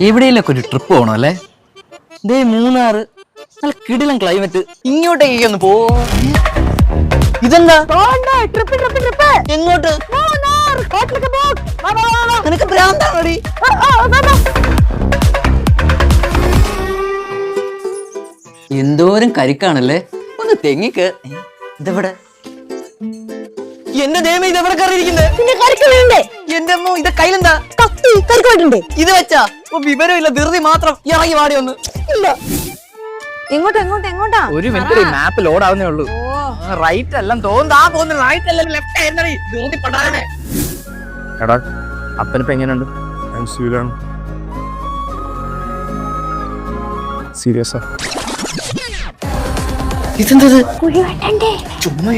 എവിടെയെങ്കിലൊക്കെ ഒരു ട്രിപ്പ് പോകണം അല്ലേ? ദേ മൂന്നാറ്, നല്ല കിടിലൻ ക്ലൈമറ്റ്. ഇങ്ങോട്ടേക്ക് ഒന്ന് പോ. ഇതെന്താ? എങ്ങോട്ട്? നിനക്ക് ഭ്രാന്താണോടി? എന്തോരം കരിക്കാണല്ലേ. ഒന്ന് തെങ്ങിക്ക്. ഇതെവിടെ? എന്റെ ദൈവമേ, ഇതെവിടെ കയറിയിരിക്കുന്നത്? എന്റെ അമ്മ, ഇത് കയ്യിലെന്താ? ഇത് വെച്ചാ വിവരമില്ല, ധൃതി മാത്രം. ഇറങ്ങി വാടി ഒന്ന്. ഇല്ല, എങ്ങോട്ടാ? ഒരു മിനിറ്റ്, മാപ്പ് ലോഡ് ആവുന്നേ ഉള്ളൂ. റൈറ്റ് എല്ലാം തോന്നാ പോകുന്നു. റൈറ്റ് എല്ലാം ലെഫ്റ്റ് ആയിരുന്നേ. എടാ, അപ്പനിപ്പോ എങ്ങനെയുണ്ട്? സീരിയസാ? ഇതെന്തത്? കുഴി വെട്ടണ്ടേ? ചുമ്മാ